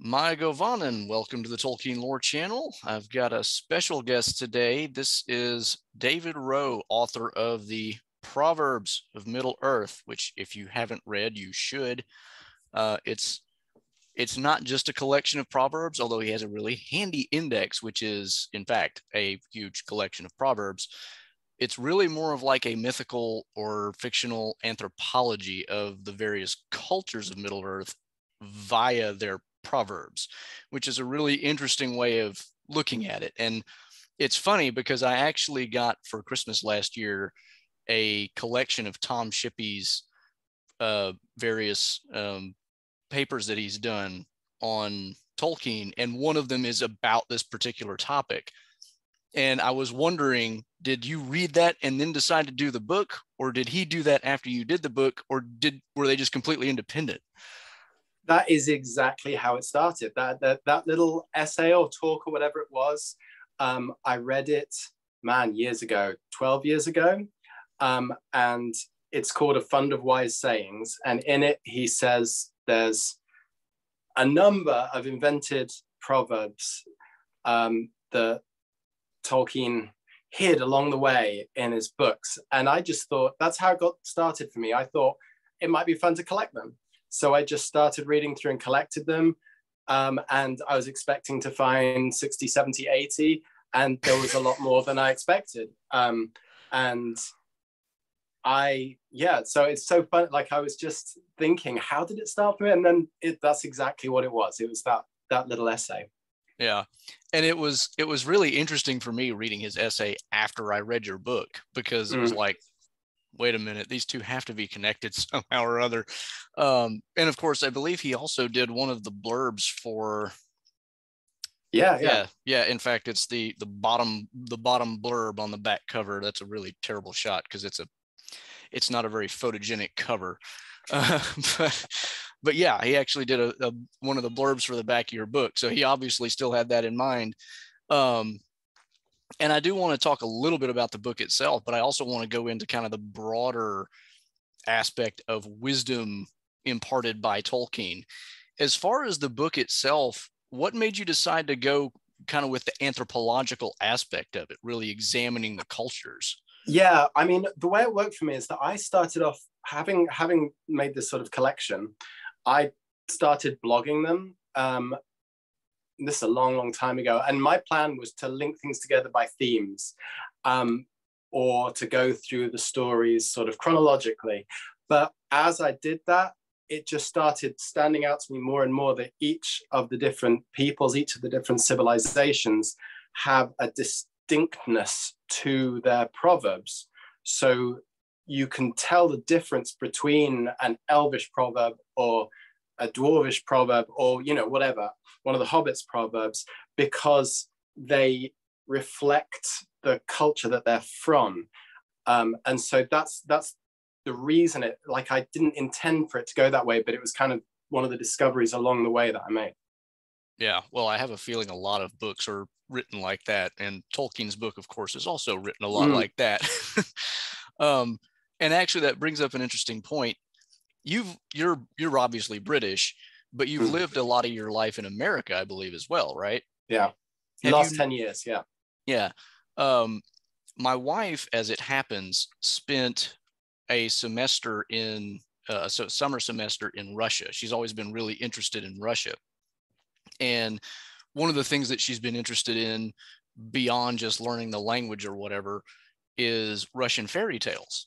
My Govanen, welcome to the Tolkien Lore Channel. I've got a special guest today. This is David Rowe, author of the Proverbs of Middle-Earth, which if you haven't read, you should. It's not just a collection of proverbs, although he has a really handy index, which is, in fact, a huge collection of proverbs. It's really more of like a mythical or fictional anthropology of the various cultures of Middle-Earth via their proverbs, which is a really interesting way of looking at it. And it's funny because I actually got for Christmas last year a collection of Tom Shippey's various papers that he's done on Tolkien, and one of them is about this particular topic. And I was wondering, did you read that and then decide to do the book, or did he do that after you did the book, or were they just completely independent? That is exactly how it started. That little essay or talk or whatever it was, I read it, years ago, 12 years ago. And it's called A Fund of Wise Sayings. And in it, he says there's a number of invented proverbs that Tolkien hid along the way in his books. And I just thought that's how it got started for me. I thought it might be fun to collect them. So I just started reading through and collected them. And I was expecting to find 60, 70, 80, and there was a lot more than I expected. So it's so fun. Like I was just thinking, how did it start for me? And then that's exactly what it was. It was that little essay. Yeah. And it was really interesting for me reading his essay after I read your book, because it was like, wait a minute, these two have to be connected somehow or other. And of course, I believe he also did one of the blurbs for. Yeah. In fact, it's the bottom blurb on the back cover. That's a really terrible shot because it's not a very photogenic cover. But yeah, he actually did one of the blurbs for the back of your book. So he obviously still had that in mind. And I do want to talk a little bit about the book itself, but I also want to go into kind of the broader aspect of wisdom imparted by Tolkien. As far as the book itself, what made you decide to go kind of with the anthropological aspect of it, really examining the cultures? Yeah, I mean, the way it worked for me is that I started off having made this sort of collection. I started blogging them. This is a long time ago, and my plan was to link things together by themes, or to go through the stories sort of chronologically. But as I did that, it just started standing out to me more and more that each of the different peoples, each of the different civilizations have a distinctness to their proverbs. So you can tell the difference between an elvish proverb or a dwarvish proverb, or whatever, one of the hobbits proverbs, because they reflect the culture that they're from. And so that's the reason I didn't intend for it to go that way, but it was kind of one of the discoveries along the way that I made. Yeah, well, I have a feeling a lot of books are written like that, and Tolkien's book, of course, is also written a lot like that. And actually, that brings up an interesting point. You're obviously British, but you've lived a lot of your life in America, I believe, as well, right? Yeah, last 10 years. Yeah. My wife, as it happens, spent a semester summer semester in Russia. She's always been really interested in Russia. And one of the things that she's been interested in beyond just learning the language or whatever is Russian fairy tales.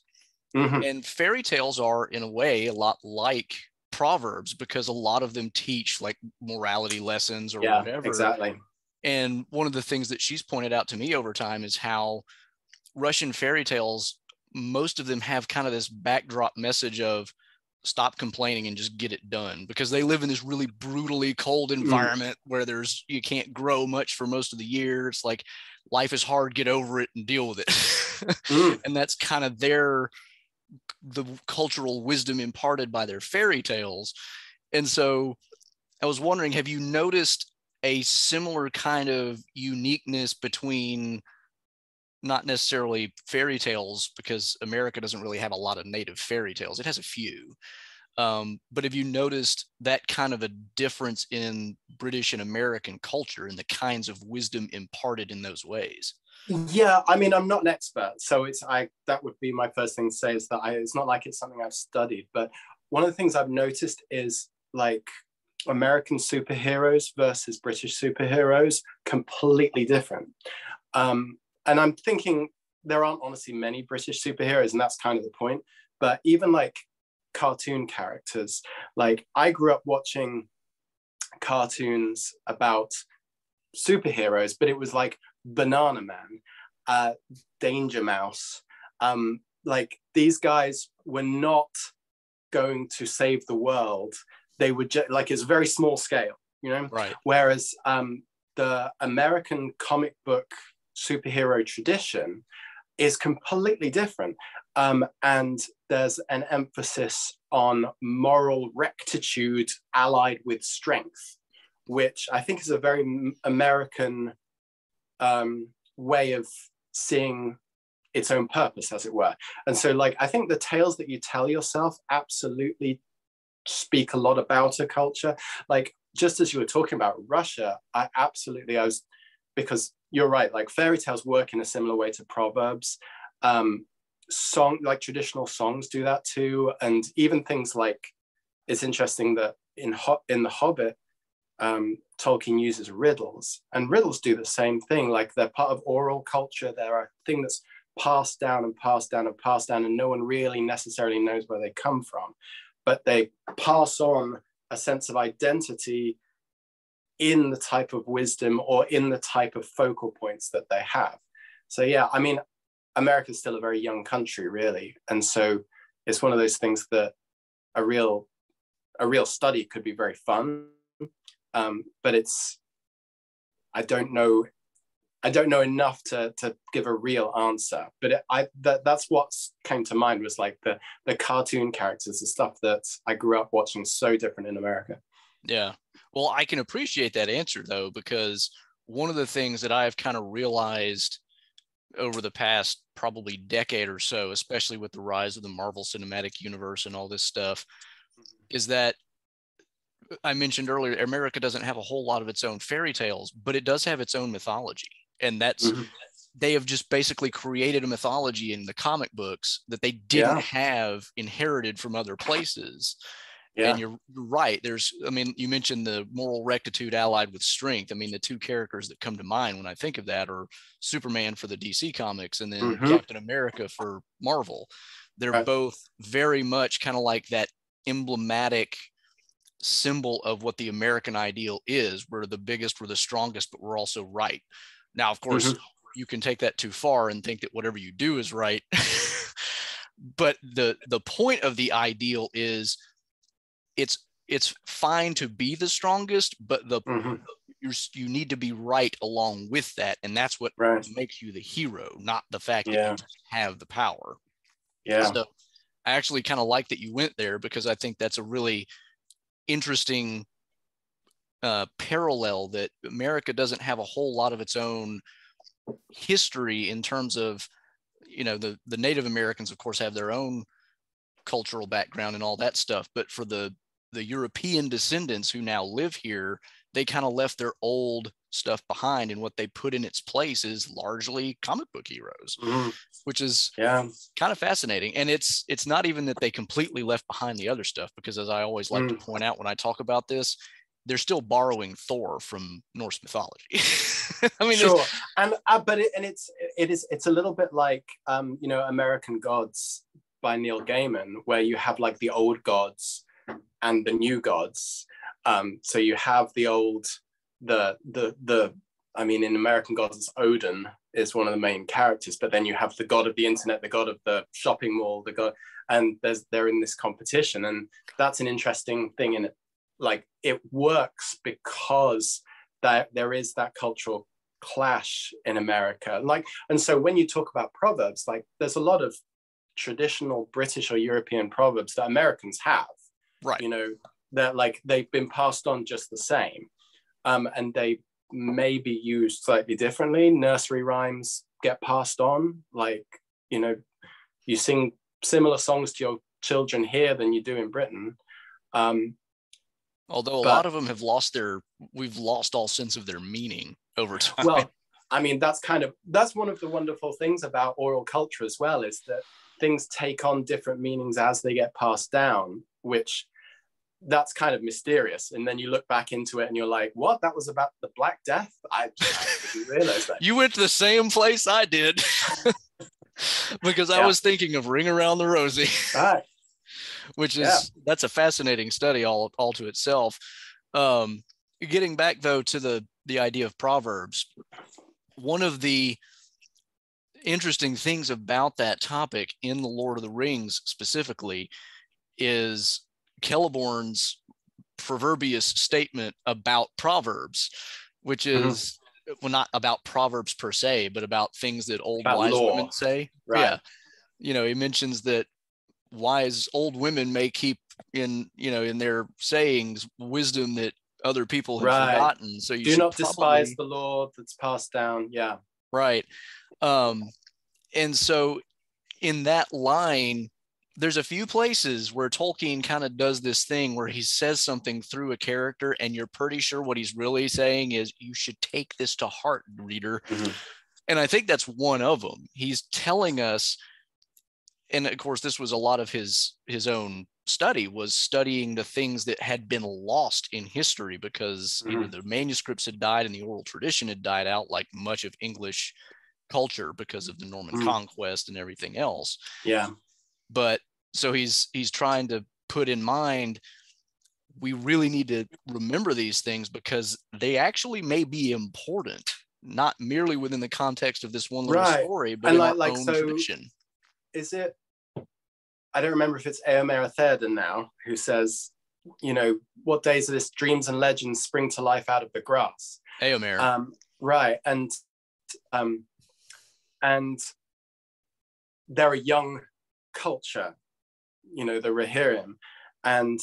And fairy tales are, in a way, a lot like proverbs, because a lot of them teach like morality lessons or whatever. Exactly. And one of the things that she's pointed out to me over time is how Russian fairy tales, most of them have kind of this backdrop message of stop complaining and just get it done, because they live in this really brutally cold environment where you can't grow much for most of the year. It's like life is hard, get over it and deal with it. And that's kind of the cultural wisdom imparted by their fairy tales. And so I was wondering, have you noticed a similar kind of uniqueness between, not necessarily fairy tales, because America doesn't really have a lot of native fairy tales. It has a few. But have you noticed that kind of a difference in British and American culture and the kinds of wisdom imparted in those ways? Yeah, I mean, I'm not an expert, so that would be my first thing to say, is that it's not like it's something I've studied, but one of the things I've noticed is like American superheroes versus British superheroes, completely different. And I'm thinking there aren't honestly many British superheroes, and that's kind of the point. But even like cartoon characters, like I grew up watching cartoons about superheroes, but it was like Banana Man, Danger Mouse. Like these guys were not going to save the world. They would like, it's very small scale, you know? Right. Whereas the American comic book superhero tradition is completely different. And there's an emphasis on moral rectitude allied with strength, which I think is a very American way of seeing its own purpose, as it were. And so, like, I think the tales that you tell yourself absolutely speak a lot about a culture. Like, just as you were talking about Russia, because you're right, like fairy tales work in a similar way to proverbs. Like traditional songs do that too. And even things like, it's interesting that in The Hobbit, Tolkien uses riddles, and riddles do the same thing. Like they're part of oral culture. They're a thing that's passed down and passed down and passed down, and no one really necessarily knows where they come from, but they pass on a sense of identity in the type of wisdom or in the type of focal points that they have. So yeah, I mean, America's still a very young country, really, and so it's one of those things that a real study could be very fun. But I don't know enough to give a real answer. But that's what came to mind, was like the cartoon characters, the stuff that I grew up watching, so different in America. Yeah. Well, I can appreciate that answer though, because one of the things that I've kind of realized over the past probably decade or so, especially with the rise of the Marvel Cinematic Universe and all this stuff, is that I mentioned earlier, America doesn't have a whole lot of its own fairy tales, but it does have its own mythology. And they have just basically created a mythology in the comic books that they didn't have inherited from other places. Yeah. And you're right. You mentioned the moral rectitude allied with strength. I mean, the two characters that come to mind when I think of that are Superman for the DC comics and then Captain America for Marvel. They're both very much kind of like that emblematic symbol of what the American ideal is. We're the biggest, we're the strongest, but we're also right. Now, of course, you can take that too far and think that whatever you do is right. But the point of the ideal is it's fine to be the strongest, but you need to be right along with that, and that's what makes you the hero, not the fact that you just have the power. So I actually kind of like that you went there, because I think that's a really interesting parallel, that America doesn't have a whole lot of its own history in terms of, the Native Americans, of course, have their own cultural background and all that stuff. But for the European descendants who now live here, they kind of left their old stuff behind, and what they put in its place is largely comic book heroes, which is kind of fascinating. And it's not even that they completely left behind the other stuff, because as I always like to point out when I talk about this, they're still borrowing Thor from Norse mythology. I mean, sure, it's a little bit like American Gods by Neil Gaiman, where you have like the old gods and the new gods. So you have the old, I mean, in American Gods, it's Odin is one of the main characters, but then you have the god of the internet, the god of the shopping mall, the god, and they're in this competition, and that's an interesting thing in it. Like, it works because there is that cultural clash in America. And so when you talk about proverbs, like there's a lot of traditional British or European proverbs that Americans have. Right. That like they've been passed on just the same. And they may be used slightly differently. Nursery rhymes get passed on. Like, you sing similar songs to your children here than you do in Britain. Although a But lot of them have we've lost all sense of their meaning over time. well, I mean, that's one of the wonderful things about oral culture as well, is that things take on different meanings as they get passed down, which that's kind of mysterious. And then you look back into it and you're like, what? That was about the Black Death? I didn't realize that. You went to the same place I did because I was thinking of Ring Around the Rosie, right. which is, that's a fascinating study all to itself. Getting back though to the idea of Proverbs, one of the interesting things about that topic in the Lord of the Rings specifically is Celeborn's proverbious statement about Proverbs, which is well, not about Proverbs per se, but about things that old about wise law. women say. Right. Yeah. You know, he mentions that wise old women may keep in their sayings wisdom that other people have forgotten. So you do not despise the law that's passed down. Yeah. Right. And so in that line, there's a few places where Tolkien kind of does this thing where he says something through a character and you're pretty sure what he's really saying is, you should take this to heart, reader. And I think that's one of them. He's telling us, and of course, this was a lot of his own study, was studying the things that had been lost in history because either the manuscripts had died and the oral tradition had died out, like much of English culture because of the Norman conquest and everything else. Yeah. But so he's trying to put in mind, we really need to remember these things because they actually may be important, not merely within the context of this one little story, but and in our own tradition. Is it, I don't remember if it's Eomer Théoden now, who says, what days of this dreams and legends spring to life out of the grass. Eomer. Right. And they're a young culture, the Rohirrim, and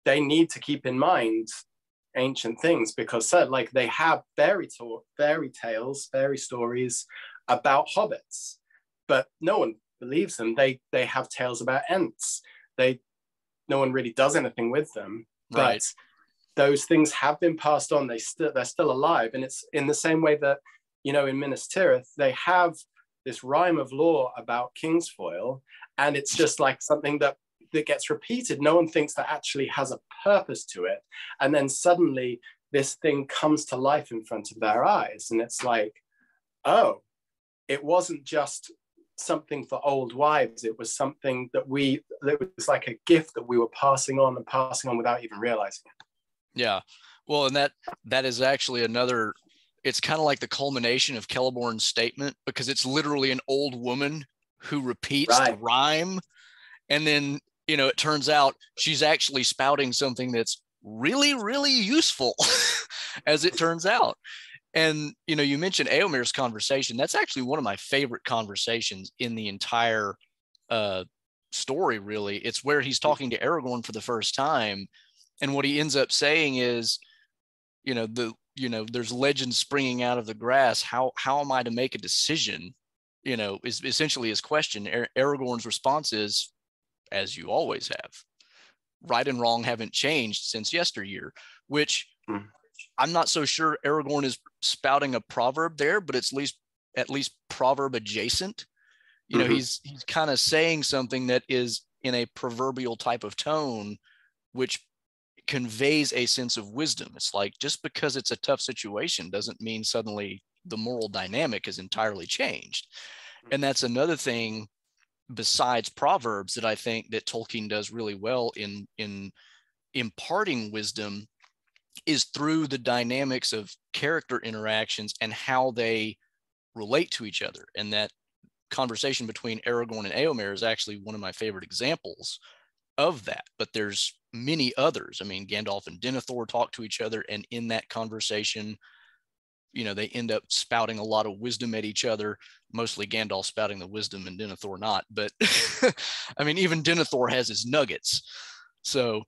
they need to keep in mind ancient things because they have fairy tales, fairy stories about hobbits, but no one believes them. They have tales about Ents. No one really does anything with them, but those things have been passed on. They're still alive, and it's in the same way that in Minas Tirith they have this rhyme of lore about Kingsfoil, and it's just like something that gets repeated. No one thinks that actually has a purpose to it, and then suddenly this thing comes to life in front of their eyes, and it's like, oh, it wasn't just something for old wives. It was something that was like a gift that we were passing on without even realizing it. Yeah. Well, and that is actually another, it's kind of like the culmination of Celeborn's statement, because it's literally an old woman who repeats the rhyme. And then, it turns out she's actually spouting something that's really, really useful as it turns out. And, you mentioned Eomer's conversation. That's actually one of my favorite conversations in the entire story, really. It's where he's talking to Aragorn for the first time. And what he ends up saying is, there's legends springing out of the grass. How am I to make a decision? Is essentially his question. Aragorn's response is, as you always have. Right and wrong haven't changed since yesteryear, which I'm not so sure Aragorn is spouting a proverb there, but it's at least proverb adjacent. He's kind of saying something that is in a proverbial type of tone, which conveys a sense of wisdom. It's like, just because it's a tough situation doesn't mean suddenly the moral dynamic is entirely changed. And that's another thing besides Proverbs that I think that Tolkien does really well in imparting wisdom, is through the dynamics of character interactions and how they relate to each other. And that conversation between Aragorn and Eomer is actually one of my favorite examples of that. But there's many others. I mean, Gandalf and Denethor talk to each other, and in that conversation, they end up spouting a lot of wisdom at each other, mostly Gandalf spouting the wisdom and Denethor not. But I mean, even Denethor has his nuggets. So,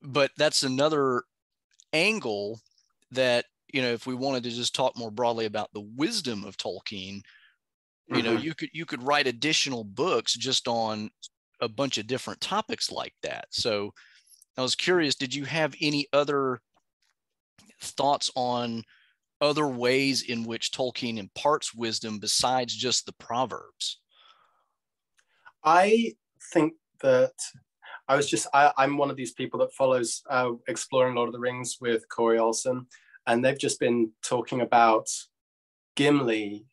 but that's another angle that, if we wanted to just talk more broadly about the wisdom of Tolkien, you could write additional books just on a bunch of different topics like that. So I was curious, did you have any other thoughts on other ways in which Tolkien imparts wisdom besides just the Proverbs? I think that I'm one of these people that follows Exploring Lord of the Rings with Corey Olsen, and they've just been talking about Gimli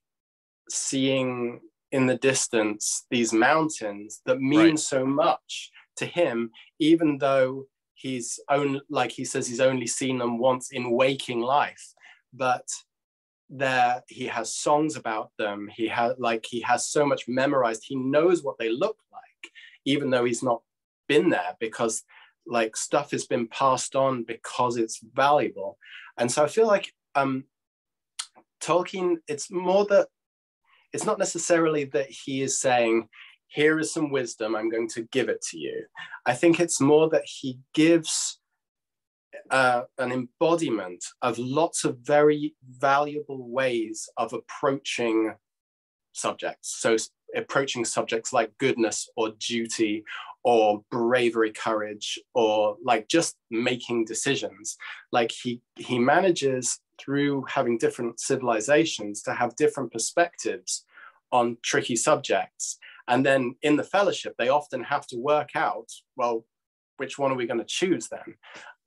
seeing in the distance these mountains that mean so much to him, even though he's only, like he says, he's only seen them once in waking life. But there he has songs about them. He has so much memorized. He knows what they look like, even though he's not been there, because like stuff has been passed on because it's valuable. And so I feel like Tolkien, it's more that it's not necessarily that he is saying, here is some wisdom, I'm going to give it to you. I think it's more that he gives an embodiment of lots of very valuable ways of approaching subjects. So approaching subjects like goodness or duty or bravery, courage, or like just making decisions. Like he manages, through having different civilizations, to have different perspectives on tricky subjects. And then in the Fellowship, they often have to work out, well, which one are we going to choose then?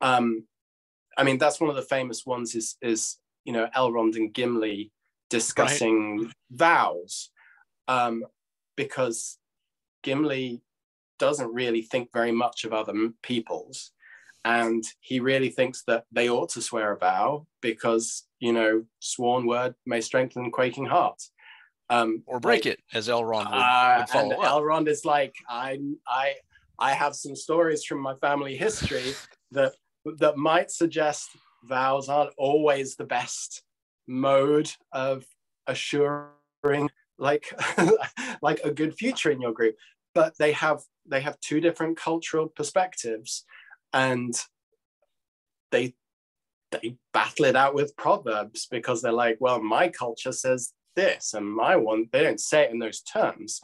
I mean, that's one of the famous ones is Elrond and Gimli discussing vows, because Gimli doesn't really think very much of other peoples. And he really thinks that they ought to swear a vow because, sworn word may strengthen quaking heart. Or break it, as Elrond would follow and up. Elrond is like, I have some stories from my family history that might suggest vows aren't always the best mode of assuring like like a good future in your group. But they have two different cultural perspectives, and they battle it out with Proverbs, because they're like, well, my culture says this, and my one, they don't say it in those terms.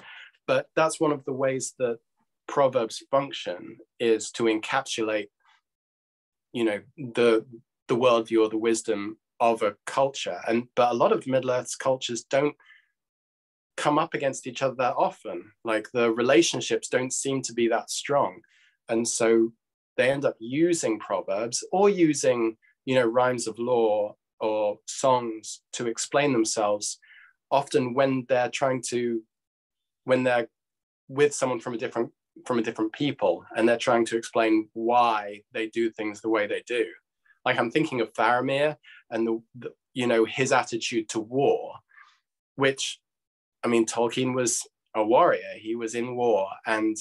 But that's one of the ways that Proverbs function, is to encapsulate, the worldview or the wisdom of a culture. But a lot of Middle-earth's cultures don't come up against each other that often. Like the relationships don't seem to be that strong. And so they end up using Proverbs or using, rhymes of law or songs to explain themselves, often when they're with someone from a different people, and they're trying to explain why they do things the way they do. Like I'm thinking of Faramir and his attitude to war, which, I mean, Tolkien was a warrior. He was in war, and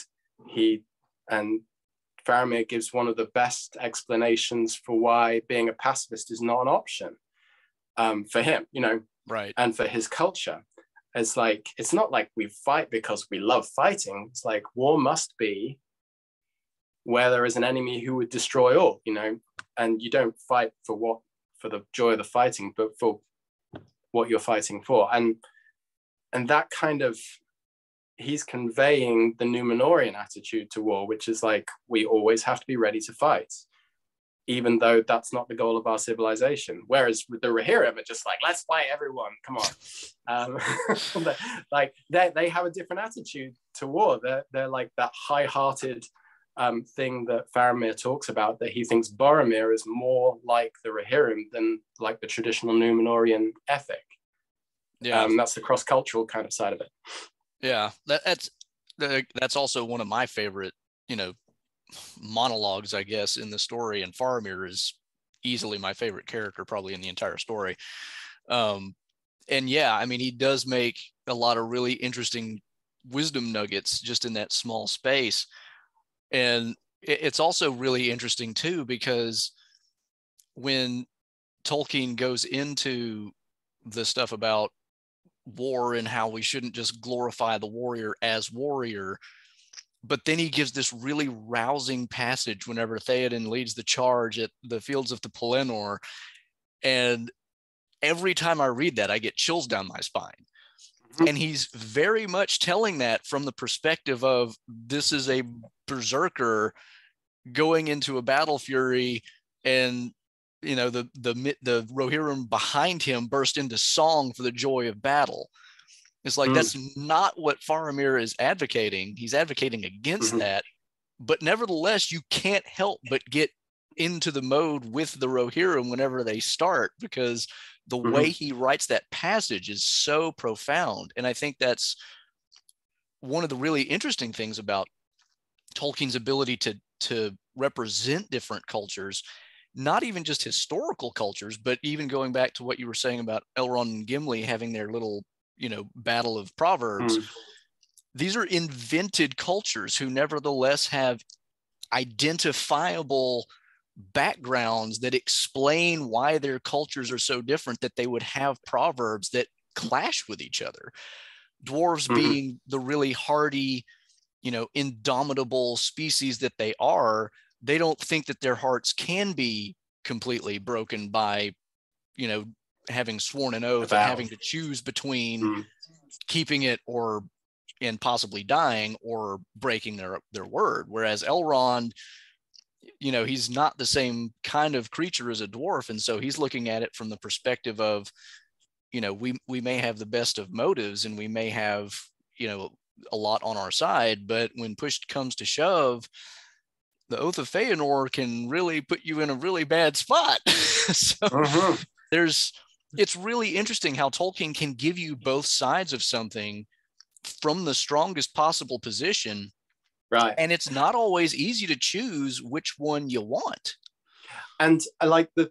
Faramir gives one of the best explanations for why being a pacifist is not an option for him, right, and for his culture. It's like, it's not like we fight because we love fighting. It's like war must be where there is an enemy who would destroy all, and you don't fight for the joy of the fighting, but for what you're fighting for. And that kind of, he's conveying the Númenórean attitude to war, which is like, we always have to be ready to fight, even though that's not the goal of our civilization. Whereas with the Rohirrim are just like, let's fight everyone, come on. Like they have a different attitude to war. They're like that high-hearted thing that Faramir talks about, that he thinks Boromir is more like the Rohirrim than like the traditional Númenórean ethic. Yeah, that's the cross-cultural kind of side of it. Yeah, that's also one of my favorite, monologues, I guess, in the story. And Faramir is easily my favorite character, probably in the entire story. And yeah, I mean, he does make a lot of really interesting wisdom nuggets just in that small space. And it's also really interesting too, because when Tolkien goes into the stuff about war and how we shouldn't just glorify the warrior as warrior, but then he gives this really rousing passage whenever Theoden leads the charge at the fields of the Pelennor, and every time I read that, I get chills down my spine. Mm-hmm. And he's very much telling that from the perspective of, this is a berserker going into a battle fury, and the Rohirrim behind him burst into song for the joy of battle. It's like that's not what Faramir is advocating. He's advocating against that. But nevertheless, you can't help but get into the mode with the Rohirrim whenever they start, because the way he writes that passage is so profound. And I think that's one of the really interesting things about Tolkien's ability to represent different cultures, not even just historical cultures, but even going back to what you were saying about Elrond and Gimli having their little, battle of proverbs. These are invented cultures who nevertheless have identifiable backgrounds that explain why their cultures are so different, that they would have proverbs that clash with each other. Dwarves being the really hardy, indomitable species that they are, they don't think that their hearts can be completely broken by, having sworn an oath and having to choose between keeping it and possibly dying or breaking their word. Whereas Elrond, he's not the same kind of creature as a dwarf. And so he's looking at it from the perspective of, we may have the best of motives and we may have, a lot on our side, but when push comes to shove, the Oath of Feanor can really put you in a really bad spot. So it's really interesting how Tolkien can give you both sides of something from the strongest possible position. Right. And it's not always easy to choose which one you want. And I like the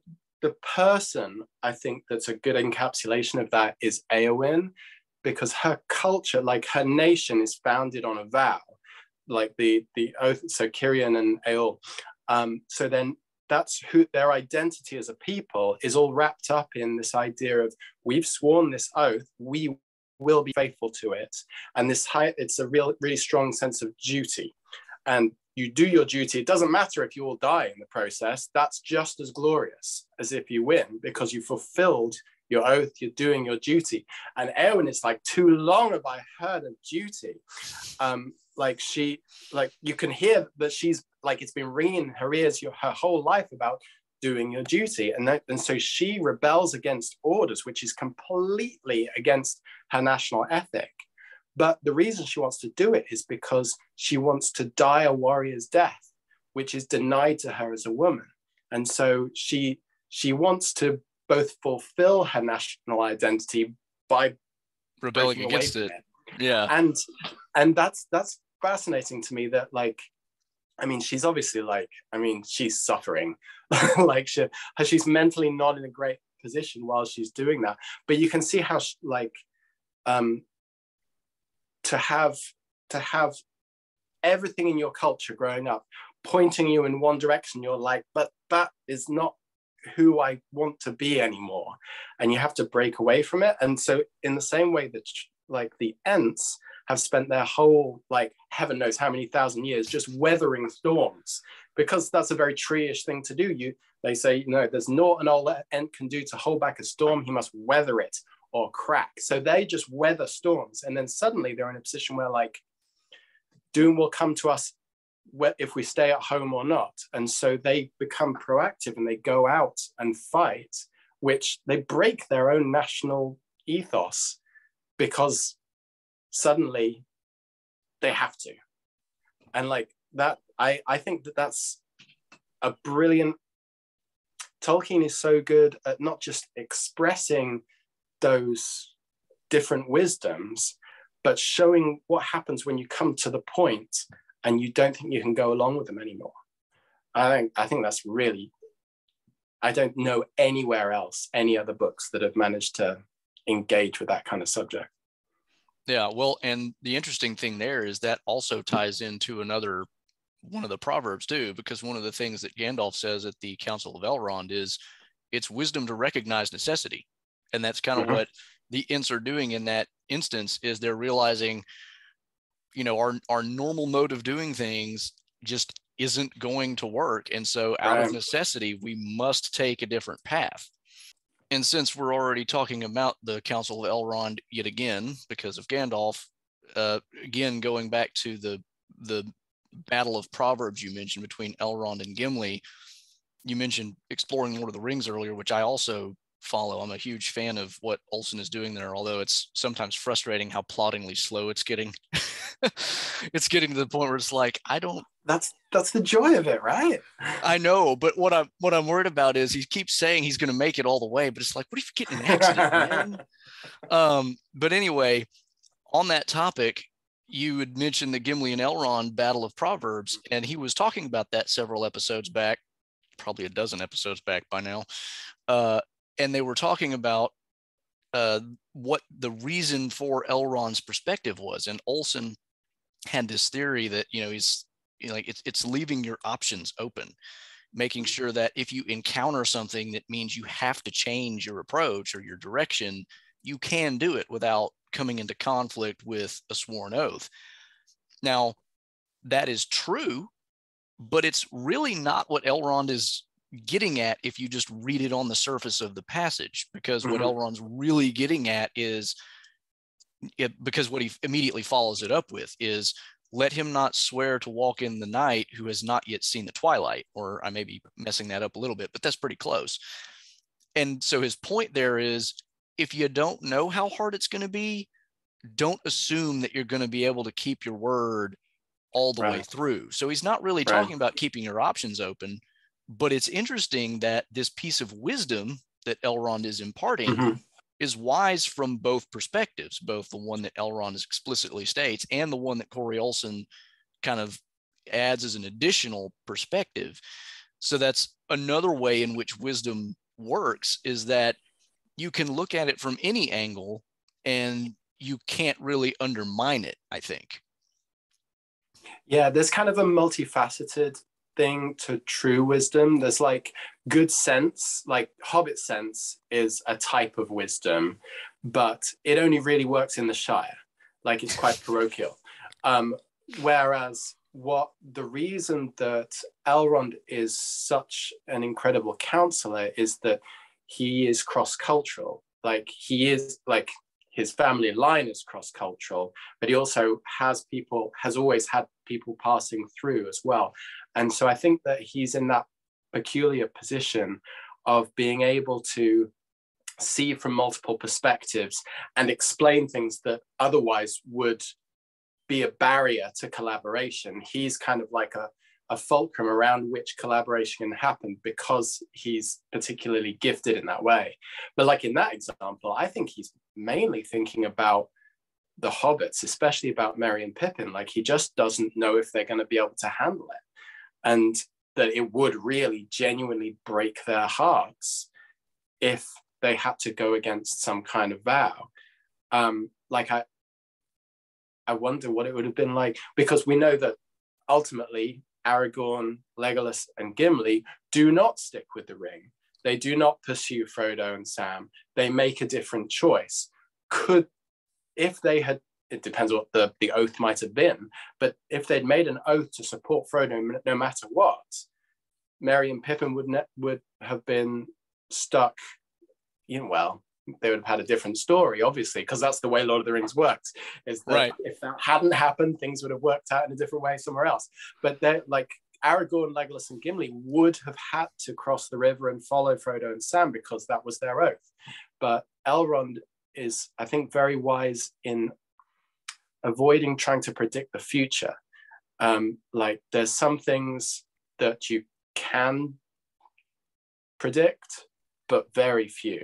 person, I think that's a good encapsulation of that is Éowyn, because her culture, like her nation, is founded on a vow, like the oath. So Cirion and Eol. So then that's who their identity as a people is all wrapped up in this idea of, we've sworn this oath, we will be faithful to it. And it's a really strong sense of duty. And you do your duty. It doesn't matter if you all die in the process. That's just as glorious as if you win, because you fulfilled your oath, you're doing your duty. And Éowyn is like, too long have I heard of duty. You can hear that she's like, it's been ringing in her ears her whole life about doing your duty. And so she rebels against orders, which is completely against her national ethic. But the reason she wants to do it is because she wants to die a warrior's death, which is denied to her as a woman. And so she wants to both fulfill her national identity by rebelling against it. Yeah. And that's fascinating to me, that like, I mean, she's obviously like, she's suffering. Like she's mentally not in a great position while she's doing that. But you can see how to have everything in your culture growing up pointing you in one direction, you're like, but that is not who I want to be anymore. And you have to break away from it. And so in the same way that like the Ents have spent their whole, like, heaven knows how many thousand years just weathering storms, because that's a very tree-ish thing to do. They say, there's naught an old Ent can do to hold back a storm. He must weather it or crack. So they just weather storms. And then suddenly they're in a position where like doom will come to us if we stay at home or not. And so they become proactive and they go out and fight, which they break their own national ethos, because suddenly they have to. And like that, I think that's a brilliant, Tolkien is so good at not just expressing those different wisdoms, but showing what happens when you come to the point and you don't think you can go along with them anymore. I think that's really, I don't know anywhere else, any other books that have managed to engage with that kind of subject. Yeah, well, and the interesting thing there is that also ties into another one of the Proverbs too, because one of the things that Gandalf says at the Council of Elrond is it's wisdom to recognize necessity. And that's kind of what the Ents are doing in that instance, is they're realizing, our normal mode of doing things just isn't going to work. And so out of necessity, we must take a different path. And since we're already talking about the Council of Elrond yet again, because of Gandalf, again, going back to the battle of Proverbs you mentioned between Elrond and Gimli, you mentioned exploring Lord of the Rings earlier, which I also follow. I'm a huge fan of what Olsen is doing there, although it's sometimes frustrating how ploddingly slow it's getting. It's getting to the point where it's like, I don't. That's the joy of it, right? I know, but what I'm worried about is he keeps saying he's going to make it all the way, but it's like, what if you get in an accident, man? But anyway, on that topic, you had mentioned the Gimli and Elrond battle of Proverbs, and he was talking about that several episodes back, probably a dozen episodes back by now. And they were talking about what the reason for Elrond's perspective was. And Olsen had this theory that, he's like, it's leaving your options open, making sure that if you encounter something that means you have to change your approach or your direction, you can do it without coming into conflict with a sworn oath. Now, that is true, but it's really not what Elrond is getting at if you just read it on the surface of the passage, because what Elrond's really getting at is, because what he immediately follows it up with is, let him not swear to walk in the night who has not yet seen the twilight. Or I may be messing that up a little bit, but that's pretty close. And so his point there is, if you don't know how hard it's going to be, don't assume that you're going to be able to keep your word all the way through. So he's not really talking about keeping your options open, but it's interesting that this piece of wisdom that Elrond is imparting is wise from both perspectives, both the one that Elrond explicitly states and the one that Corey Olsen kind of adds as an additional perspective. So that's another way in which wisdom works, is that you can look at it from any angle and you can't really undermine it, I think. Yeah, there's kind of a multifaceted thing to true wisdom. There's like good sense, like Hobbit sense is a type of wisdom, but it only really works in the Shire. Like, it's quite parochial. Whereas what the reason that Elrond is such an incredible counselor is that he is cross-cultural. Like, he is, like, his family line is cross-cultural, but he also has always had people passing through as well. And so I think that he's in that peculiar position of being able to see from multiple perspectives and explain things that otherwise would be a barrier to collaboration. He's kind of like a fulcrum around which collaboration can happen because he's particularly gifted in that way. But like in that example, I think he's mainly thinking about the hobbits, especially about Merry and Pippin. Like, he just doesn't know if they're going to be able to handle it, and that it would really genuinely break their hearts if they had to go against some kind of vow. Like, I wonder what it would have been like, because we know that ultimately Aragorn, Legolas, and Gimli do not stick with the ring. They do not pursue Frodo and Sam. They make a different choice. If they had, it depends what the oath might have been, but if they'd made an oath to support Frodo no matter what, Merry and Pippin would have been stuck, well, they would have had a different story, obviously, because that's the way Lord of the Rings works, is that if that hadn't happened, things would have worked out in a different way somewhere else. But they're like, Aragorn, Legolas, and Gimli would have had to cross the river and follow Frodo and Sam because that was their oath. But Elrond is, I think, very wise in avoiding trying to predict the future. Like, there's some things that you can predict, but very few.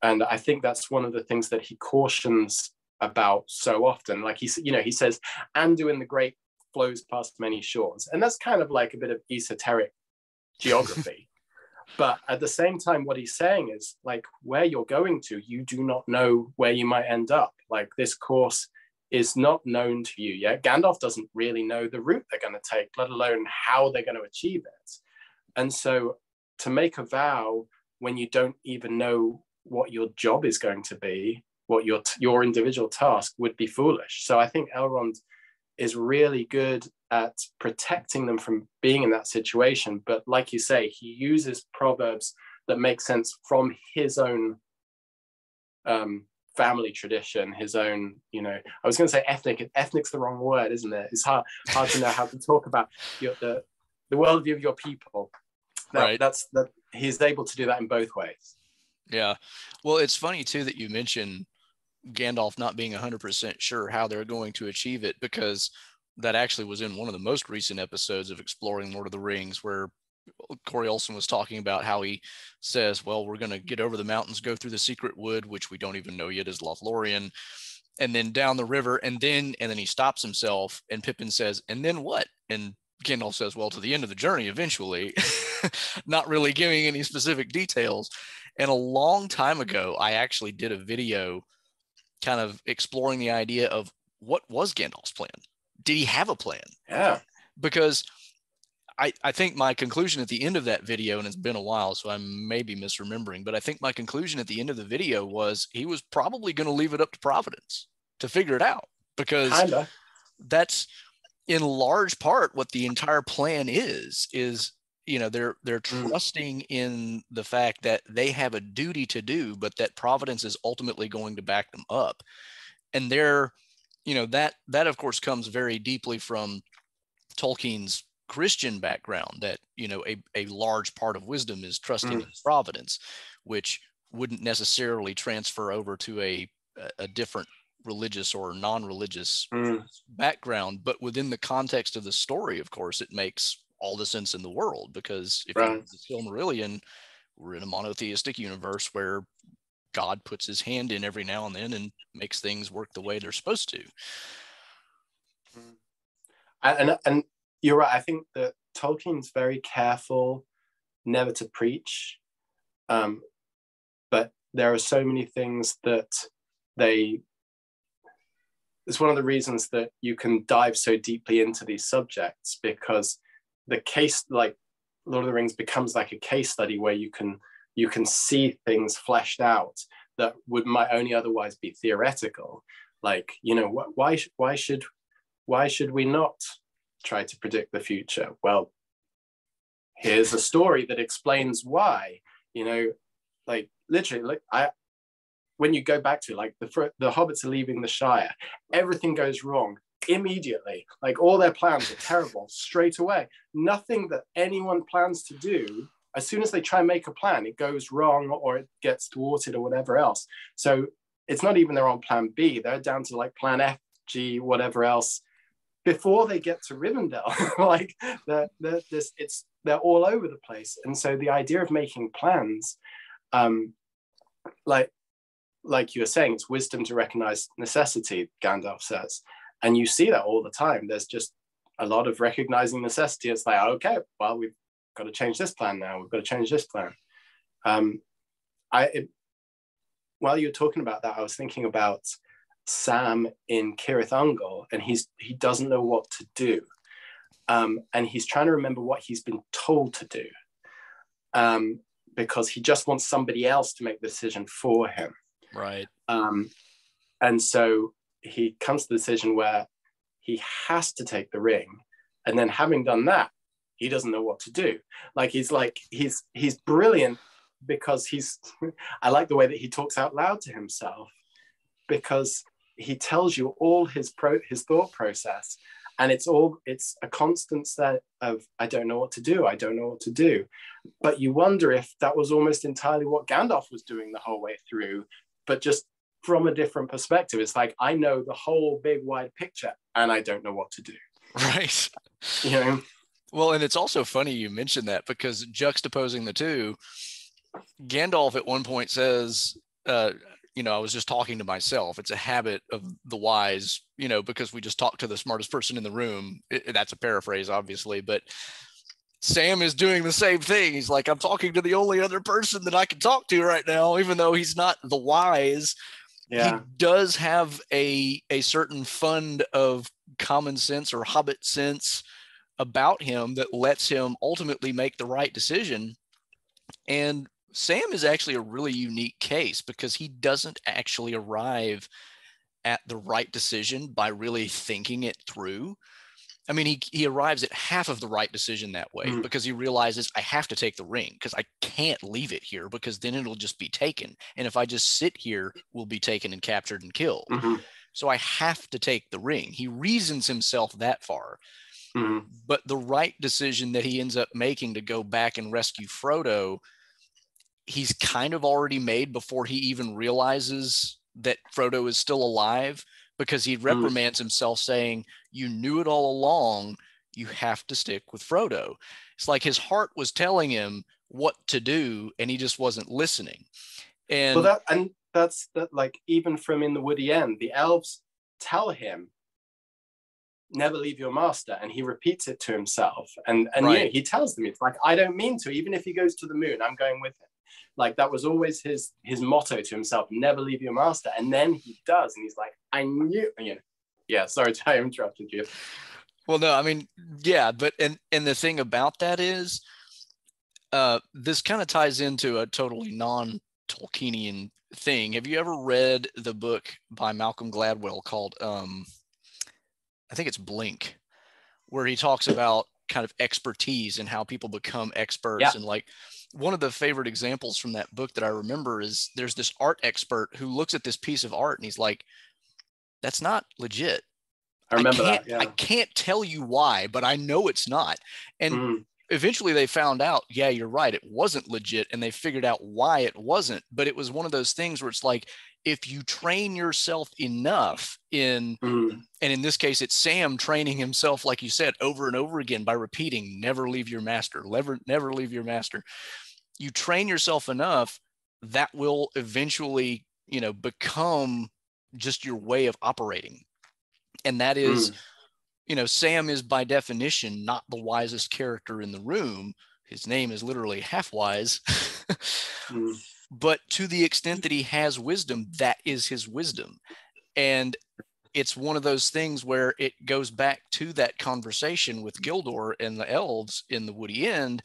And I think that's one of the things that he cautions about so often. Like, he says, Anduin in the Great flows past many shores. And that's kind of like a bit of esoteric geography. But at the same time, what he's saying is, like, where you're going to, you do not know where you might end up. Like, this course is not known to you yet. Gandalf doesn't really know the route they're going to take, let alone how they're going to achieve it. And so to make a vow when you don't even know what your job is going to be, what your individual task, would be foolish. So I think Elrond is really good at protecting them from being in that situation. But like you say, he uses proverbs that make sense from his own family tradition, his own, I was going to say ethnic. Ethnic's the wrong word, isn't it? It's hard to know how to talk about the worldview of your people. Right. That he's able to do that in both ways. Yeah. Well, it's funny too that you mentioned Gandalf not being 100% sure how they're going to achieve it, because that actually was in one of the most recent episodes of Exploring Lord of the Rings, where Corey Olson was talking about how he says, well, we're going to get over the mountains, go through the secret wood, which we don't even know yet is Lothlorien, and then down the river. And then he stops himself, and Pippin says, and then what? And Gandalf says, well, to the end of the journey eventually, not really giving any specific details. And a long time ago, I actually did a video kind of exploring the idea of what was Gandalf's plan. Did he have a plan? Yeah. Because I think my conclusion at the end of that video, and it's been a while, so I may be misremembering, but I think my conclusion at the end of the video was he was probably going to leave it up to Providence to figure it out, because that's in large part what the entire plan is they're trusting in the fact that they have a duty to do, but that Providence is ultimately going to back them up. And that of course comes very deeply from Tolkien's Christian background, that a large part of wisdom is trusting in Providence, which wouldn't necessarily transfer over to a different religious or non-religious background. But within the context of the story, of course, it makes all the sense in the world, because if you read the Silmarillion, we're in a monotheistic universe where God puts his hand in every now and then and makes things work the way they're supposed to. And you're right. I think that Tolkien's very careful never to preach, but there are so many things that it's one of the reasons that you can dive so deeply into these subjects, because the case, like Lord of the Rings, becomes like a case study where you can see things fleshed out that might only otherwise be theoretical. Like, why should we not try to predict the future? Well, here's a story that explains why. Like literally, when you go back to like the hobbits are leaving the Shire, everything goes wrong immediately. Like all their plans are terrible straight away. Nothing that anyone plans to do, as soon as they try and make a plan, it goes wrong or it gets thwarted or whatever else. So it's not even they're on plan B, they're down to like plan F, G, whatever else before they get to Rivendell. Like they're all over the place. And so the idea of making plans, like you were saying, it's wisdom to recognize necessity, Gandalf says. And you see that all the time. There's just a lot of recognizing necessity. It's like, okay, well, we've got to change this plan now. We've got to change this plan. While you were talking about that, I was thinking about Sam in Cirith Ungol, and he doesn't know what to do. And he's trying to remember what he's been told to do, because he just wants somebody else to make the decision for him. Right. And so he comes to the decision where he has to take the ring. And then having done that, he doesn't know what to do. He's brilliant, because I like the way that he talks out loud to himself, because he tells you all his thought process. And it's a constant set of, I don't know what to do. I don't know what to do. But you wonder if that was almost entirely what Gandalf was doing the whole way through, but just from a different perspective. It's like, I know the whole big wide picture and I don't know what to do. Right. Well, and it's also funny you mentioned that, because juxtaposing the two, Gandalf at one point says, I was just talking to myself. It's a habit of the wise, because we just talk to the smartest person in the room. That's a paraphrase, obviously, but Sam is doing the same thing. He's like, I'm talking to the only other person that I can talk to right now, even though he's not the wise. Yeah. He does have a certain fund of common sense or hobbit sense about him that lets him ultimately make the right decision. And Sam is actually a really unique case, because he doesn't actually arrive at the right decision by really thinking it through. I mean, he arrives at half of the right decision that way because he realizes I have to take the ring because I can't leave it here because then it'll just be taken. And if I just sit here, we'll be taken and captured and killed. So I have to take the ring. He reasons himself that far. But the right decision that he ends up making to go back and rescue Frodo, he's kind of already made before he even realizes that Frodo is still alive, because he reprimands himself saying, you knew it all along, you have to stick with Frodo. It's like his heart was telling him what to do and he just wasn't listening. And that's like, even from in the Woody End, the elves tell him, never leave your master, and he repeats it to himself, and right. He tells them, it's like, I don't mean to, even if he goes to the moon, I'm going with him. Like, that was always his motto to himself, never leave your master. And then he does, and he's like, I knew, yeah, sorry I interrupted you. Well, no, I mean, yeah, but and the thing about that is, this kind of ties into a totally non-Tolkienian thing. Have you ever read the book by Malcolm Gladwell called I think it's Blink, where he talks about kind of expertise and how people become experts? Yeah. And like, one of the favorite examples from that book that I remember is there's this art expert who looks at this piece of art and he's like, that's not legit. I remember that. Yeah. I can't tell you why, but I know it's not. And eventually they found out, yeah, you're right, it wasn't legit, and they figured out why it wasn't. But it was one of those things where it's like, if you train yourself enough in, and in this case, it's Sam training himself, like you said, over and over again by repeating, never leave your master, never leave your master. You train yourself enough, that will eventually, become just your way of operating. And that is, Sam is by definition not the wisest character in the room. His name is literally half wise. But to the extent that he has wisdom, that is his wisdom. And it's one of those things where it goes back to that conversation with Gildor and the elves in the Woody End,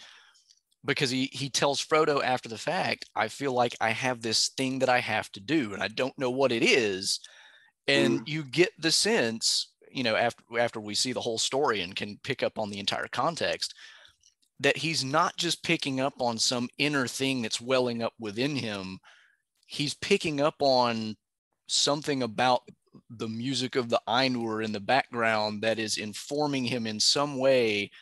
because he tells Frodo after the fact, I feel like I have this thing that I have to do, and I don't know what it is. And you get the sense, after we see the whole story and can pick up on the entire context, that he's not just picking up on some inner thing that's welling up within him. He's picking up on something about the music of the Ainur in the background that is informing him in some way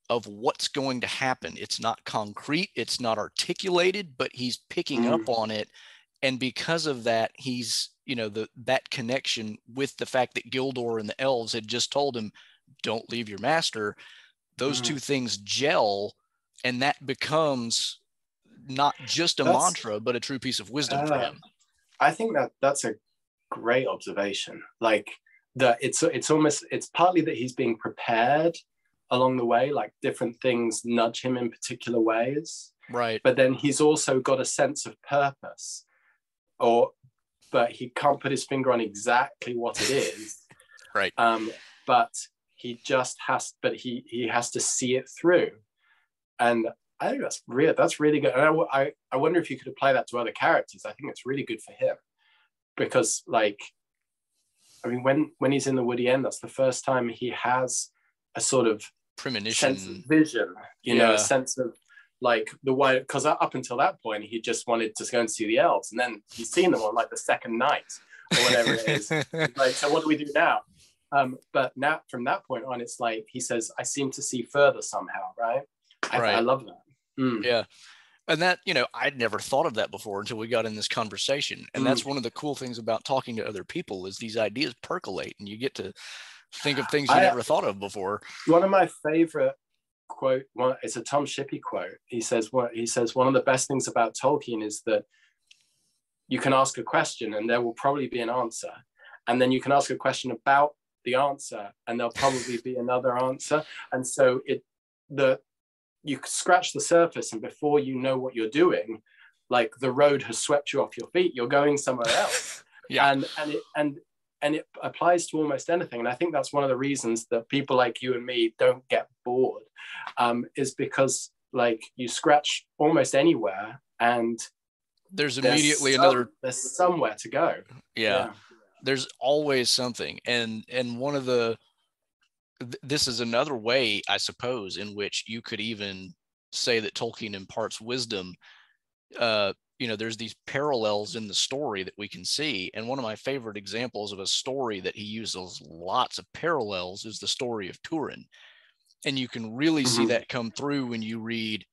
of what's going to happen. It's not concrete, it's not articulated, but he's picking up on it. And because of that, he's, that connection with the fact that Gildor and the elves had just told him, don't leave your master. Those two things gel, and that becomes not just a mantra, but a true piece of wisdom for him. I think that's a great observation. Like, it's partly that he's being prepared along the way, like different things nudge him in particular ways. Right. But then he's also got a sense of purpose, but he can't put his finger on exactly what it is. Right. But he just has, he has to see it through. And I think that's really good. And I wonder if you could apply that to other characters. I think it's really good for him, because when he's in the Woody End, that's the first time he has a sort of premonition, sense of vision, a sense of like the way, because up until that point, he just wanted to go and see the elves. And then he's seen them on like the second night or whatever it is. Like, so what do we do now? But now from that point on, it's like he says, I seem to see further somehow, right? I love that. Yeah. And that, I'd never thought of that before until we got in this conversation. And that's one of the cool things about talking to other people, is these ideas percolate and you get to think of things you never thought of before. One of my favorite quote, it's a Tom Shippey quote. He says, one of the best things about Tolkien is that you can ask a question and there will probably be an answer. And then you can ask a question about the answer and there'll probably be another answer. And so you scratch the surface, and before you know what you're doing, like the road has swept you off your feet, you're going somewhere else. Yeah. And it applies to almost anything. And I think that's one of the reasons that people like you and me don't get bored, is because like you scratch almost anywhere and there's immediately there's somewhere to go. Yeah. There's always something. And one of the this is another way, I suppose, in which you could even say that Tolkien imparts wisdom. There's these parallels in the story that we can see. And one of my favorite examples of a story that he uses lots of parallels is the story of Turin. And you can really see that come through when you read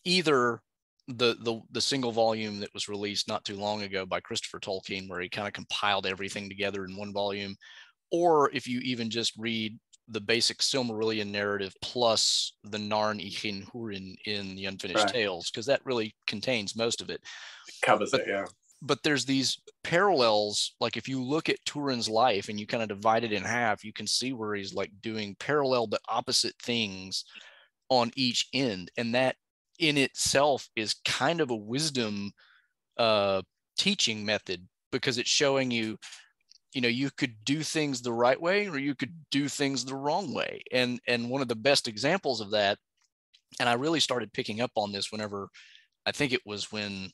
either the single volume that was released not too long ago by Christopher Tolkien, where he kind of compiled everything together in one volume, or if you even just read the basic Silmarillion narrative plus the Narn y Chyn Hurin in the Unfinished Tales, because that really contains most of it. Covers it, yeah. But there's these parallels. Like if you look at Turin's life and you kind of divide it in half, you can see where he's like doing parallel but opposite things on each end. And that in itself is kind of a wisdom teaching method, because it's showing you, you could do things the right way or you could do things the wrong way. And one of the best examples of that, and I really started picking up on this whenever, I think it was when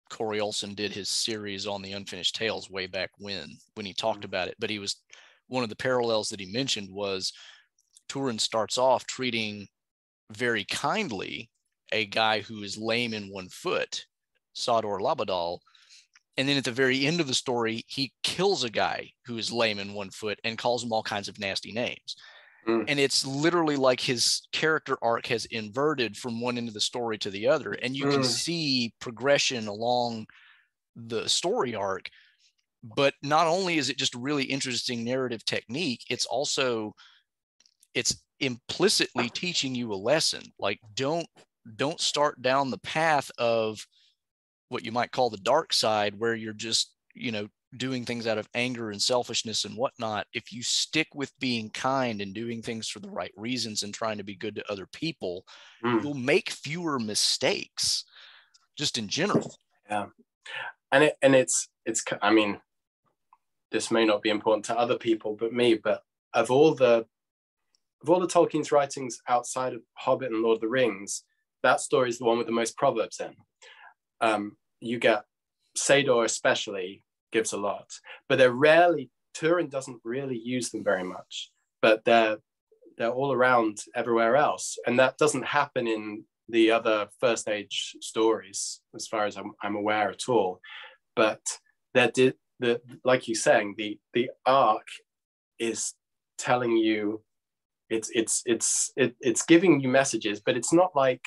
Corey Olsen did his series on the Unfinished Tales way back when he talked about it. But he was, one of the parallels that he mentioned was Turin starts off treating very kindly a guy who is lame in one foot, Sador Labadal. And then at the very end of the story, he kills a guy who is lame in one foot and calls him all kinds of nasty names. And it's literally like his character arc has inverted from one end of the story to the other. And you can see progression along the story arc. But not only is it just a really interesting narrative technique, it's implicitly teaching you a lesson. Like, don't start down the path of what you might call the dark side, where you're just, doing things out of anger and selfishness and whatnot. If you stick with being kind and doing things for the right reasons and trying to be good to other people, you'll make fewer mistakes just in general. Yeah. And it's, I mean, this may not be important to other people but me, but of all the Tolkien's writings outside of Hobbit and Lord of the Rings, that story is the one with the most proverbs in. You get Sador especially gives a lot, but Turin doesn't really use them very much, but they're all around everywhere else. And that doesn't happen in the other First Age stories, as far as I'm aware at all. But like you're saying, the arc is telling you, it's giving you messages, but it's not like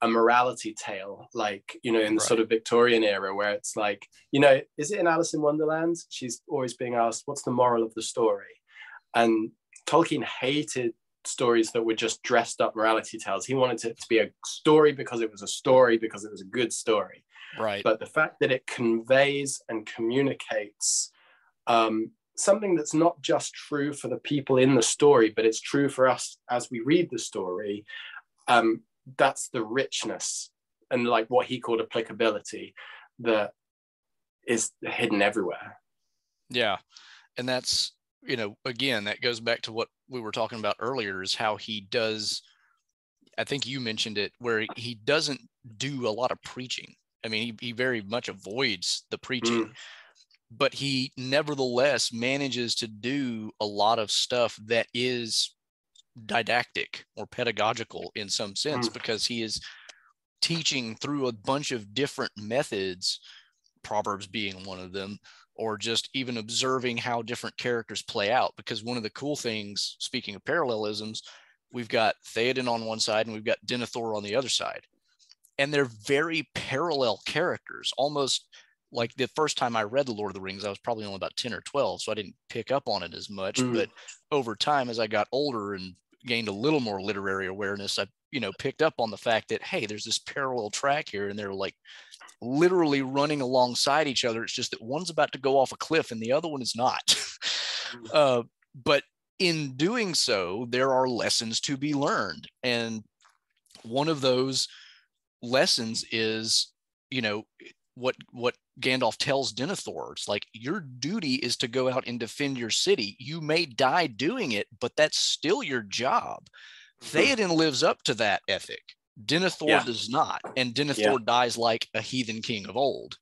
a morality tale, like, in the sort of Victorian era, where it's like, is it in Alice in Wonderland? She's always being asked, what's the moral of the story? And Tolkien hated stories that were just dressed up morality tales. He wanted it to be a story because it was a story, because it was a good story. Right. But the fact that it conveys and communicates something that's not just true for the people in the story, but it's true for us as we read the story, that's the richness and like what he called applicability that is hidden everywhere. Yeah. And that's, again, that goes back to what we were talking about earlier, is how he does, I think you mentioned it, where he doesn't do a lot of preaching. I mean, he very much avoids the preaching, but he nevertheless manages to do a lot of stuff that is didactic or pedagogical in some sense, because he is teaching through a bunch of different methods, Proverbs being one of them, or just even observing how different characters play out. Because one of the cool things, speaking of parallelisms, we've got Theoden on one side and we've got Denethor on the other side, and they're very parallel characters. Almost like the first time I read The Lord of the Rings, I was probably only about 10 or 12, so I didn't pick up on it as much. But over time, as I got older and gained a little more literary awareness, I, picked up on the fact that, hey, there's this parallel track here, and they're like literally running alongside each other. It's just that one's about to go off a cliff and the other one is not. But in doing so, there are lessons to be learned. And one of those lessons is, what Gandalf tells Denethor. It's like, your duty is to go out and defend your city. You may die doing it, but that's still your job. Theoden lives up to that ethic. Denethor does not. And Denethor dies like a heathen king of old.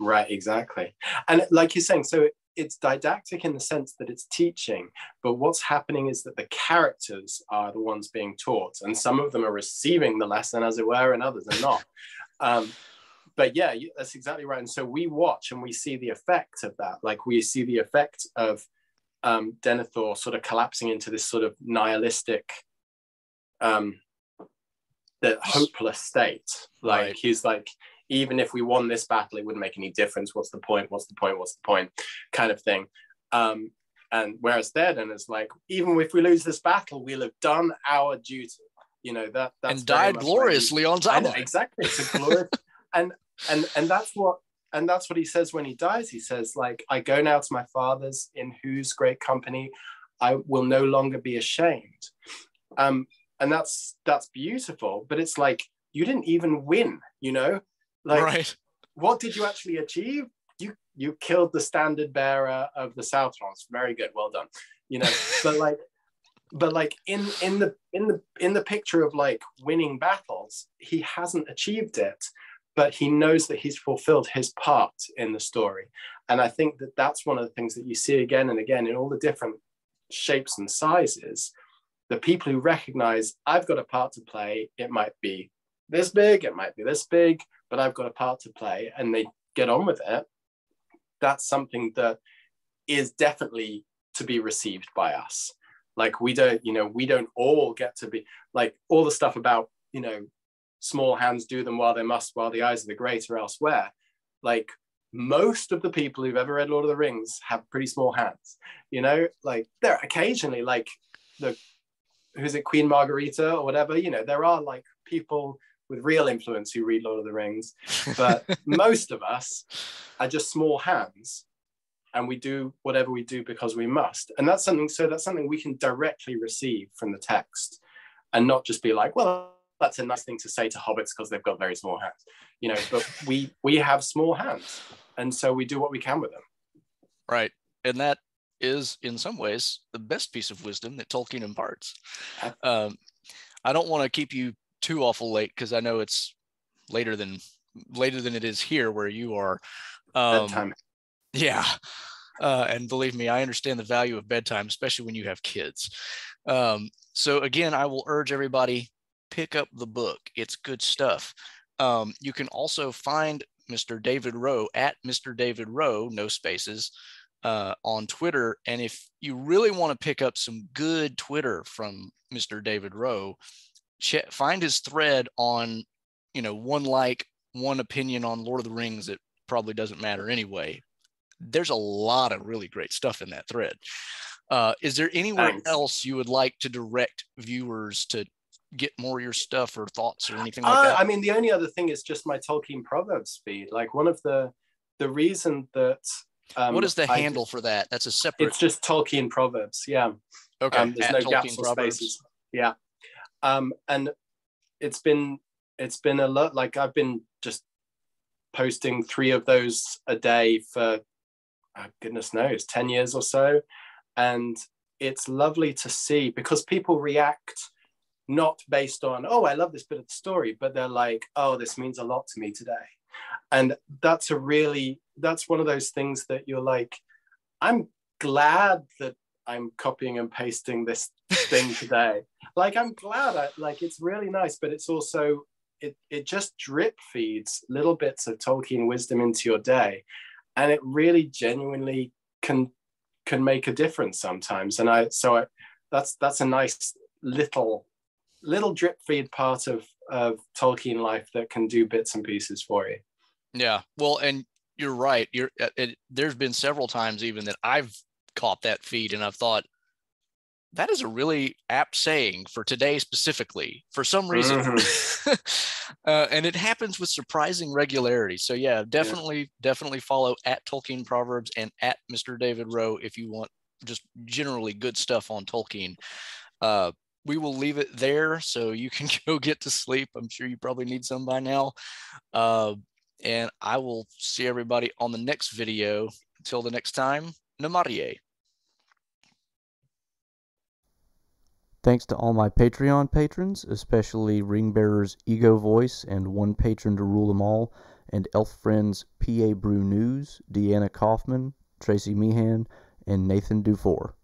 Right, exactly. And like you're saying, so it's didactic in the sense that it's teaching, but what's happening is that the characters are the ones being taught, and some of them are receiving the lesson, as it were, and others are not. But yeah, that's exactly right. And so we watch and we see the effect of that. Like we see the effect of Denethor sort of collapsing into this sort of nihilistic, the hopeless state. Like right. He's like, even if we won this battle, it wouldn't make any difference. What's the point? What's the point? What's the point? Kind of thing. And whereas Théoden is like, even if we lose this battle, we'll have done our duty. You know, that's and died gloriously on time. Exactly. It's a glorious and that's what he says when he dies. He says, like, I go now to my fathers, in whose great company I will no longer be ashamed. And that's beautiful. But it's like, you didn't even win, you know? Like, right. What did you actually achieve? You killed the standard bearer of the Southrons. Very good, well done. You know, but like in the picture of like winning battles, he hasn't achieved it, but he knows that he's fulfilled his part in the story. And I think that that's one of the things that you see again and again in all the different shapes and sizes. The people who recognize, I've got a part to play. It might be this big, it might be this big, but I've got a part to play, and they get on with it. That's something that is definitely to be received by us. Like we don't all get to be like all the stuff about, you know, small hands do them while they must, while the eyes of the great are elsewhere. Like most of the people who've ever read Lord of the Rings have pretty small hands, you know, like there occasionally like who's it, Queen Margarita or whatever, you know, there are like people with real influence who read Lord of the Rings, but most of us are just small hands, and we do whatever we do because we must. And that's something we can directly receive from the text, and not just be like, well, that's a nice thing to say to hobbits because they've got very small hands, you know, but we have small hands, and so we do what we can with them. Right. And that is in some ways the best piece of wisdom that Tolkien imparts. I don't want to keep you too awful late, because I know it's later than it is here where you are. Bedtime. Yeah. And believe me, I understand the value of bedtime, especially when you have kids. So again, I will urge everybody, pick up the book. It's good stuff. You can also find Mr. David Rowe at Mr. David Rowe, no spaces, on Twitter. And if you really want to pick up some good Twitter from Mr. David Rowe, find his thread on, you know, one opinion on Lord of the Rings that probably doesn't matter anyway. There's a lot of really great stuff in that thread. Is there anywhere else you would like to direct viewers to get more of your stuff or thoughts or anything like that? I mean, the only other thing is just my Tolkien Proverbs feed. Like one of the reason that what is the handle for that? That's a separate. It's just Tolkien Proverbs. Yeah. Okay. There's no gaps or spaces. Yeah. And it's been a lot. Like I've been just posting 3 of those a day for goodness knows 10 years or so, and it's lovely to see, because people react not based on, oh, I love this bit of the story, but they're like, oh, this means a lot to me today. And that's one of those things that you're like, I'm glad that I'm copying and pasting this thing today. Like, I'm glad, it's really nice, but it's also, it just drip feeds little bits of Tolkien wisdom into your day. And it really genuinely can make a difference sometimes. And that's a nice little drip feed part of Tolkien life that can do bits and pieces for you. Yeah. Well, and you're right. There's been several times even that I've caught that feed and I've thought, that is a really apt saying for today specifically, for some reason. Mm-hmm. And it happens with surprising regularity. So yeah, definitely follow at Tolkien Proverbs and at Mr. David Rowe if you want just generally good stuff on Tolkien. We will leave it there so you can go get to sleep. I'm sure you probably need some by now. And I will see everybody on the next video. Until the next time, Namarie. Thanks to all my Patreon patrons, especially Ringbearer's Ego Voice and One Patron to Rule Them All, and Elf Friends P.A. Brew News, Deanna Kaufman, Tracy Meehan, and Nathan Dufour.